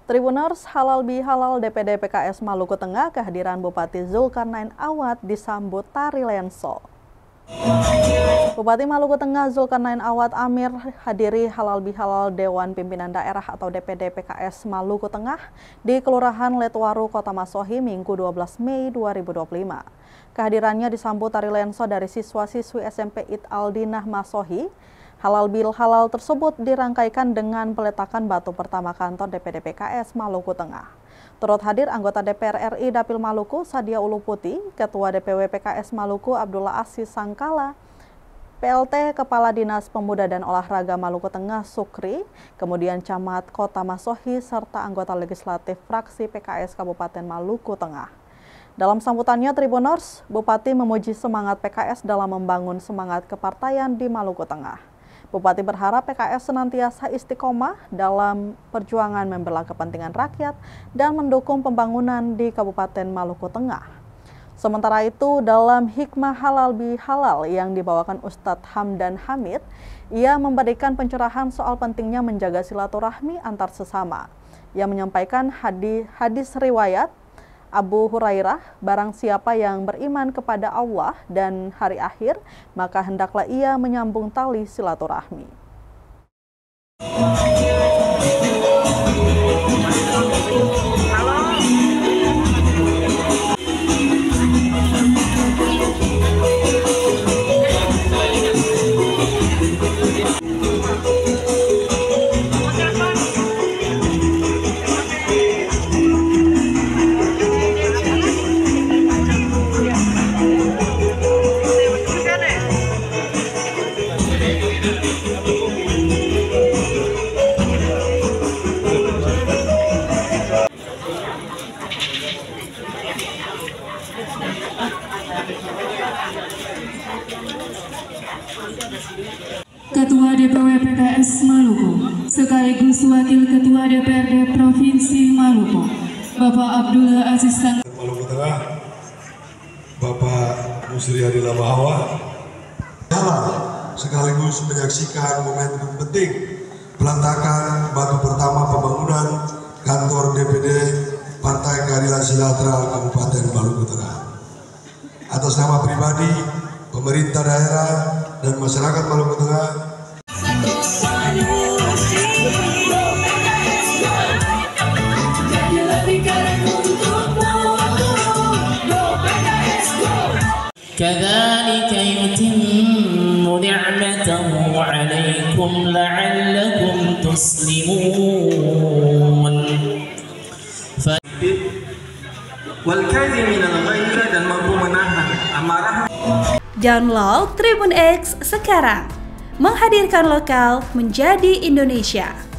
Tribuners, halal bihalal DPD PKS Maluku Tengah, kehadiran Bupati Zulkarnain Awad disambut tari lenso. Bupati Maluku Tengah Zulkarnain Awad Amir hadiri halal bihalal Dewan Pimpinan Daerah atau DPD PKS Maluku Tengah di Kelurahan Letuwaru, Kota Masohi, Minggu 12 Mei 2025. Kehadirannya disambut tari lenso dari siswa-siswi SMP It Aldinah Masohi. Halal bihalal tersebut dirangkaikan dengan peletakan batu pertama kantor DPD PKS Maluku Tengah. Turut hadir anggota DPR RI Dapil Maluku Sadia Uluputi, Ketua DPW PKS Maluku Abdullah Aziz Sangkala, PLT Kepala Dinas Pemuda dan Olahraga Maluku Tengah Sukri, kemudian Camat Kota Masohi, serta anggota legislatif fraksi PKS Kabupaten Maluku Tengah. Dalam sambutannya Tribuners, Bupati memuji semangat PKS dalam membangun semangat kepartaian di Maluku Tengah. Bupati berharap PKS senantiasa istiqomah dalam perjuangan membela kepentingan rakyat dan mendukung pembangunan di Kabupaten Maluku Tengah. Sementara itu, dalam hikmah halal bihalal yang dibawakan Ustadz Hamdan Hamid, ia memberikan pencerahan soal pentingnya menjaga silaturahmi antar sesama. Ia menyampaikan hadis riwayat Abu Hurairah, barang siapa yang beriman kepada Allah dan hari akhir, maka hendaklah ia menyambung tali silaturahmi. Ketua DPW PKS Maluku, sekaligus Wakil Ketua DPRD Provinsi Maluku, Bapak Abdullah Aziz Sangkala. Maluku Tengah, Bapak Musri Hadi Labahawa, sekaligus menyaksikan momentum penting peletakan batu pertama pembangunan kantor DPD Partai Keadilan Sejahtera Kabupaten Maluku Tengah. Atas nama pribadi, pemerintah daerah, dan masyarakat Maluku Tengah, كذلك يتم نعمته عليكم لعلكم تسلمون والكاظمين الغيظ dan mampu menahan amarah. Download Tribun X sekarang, menghadirkan lokal menjadi Indonesia.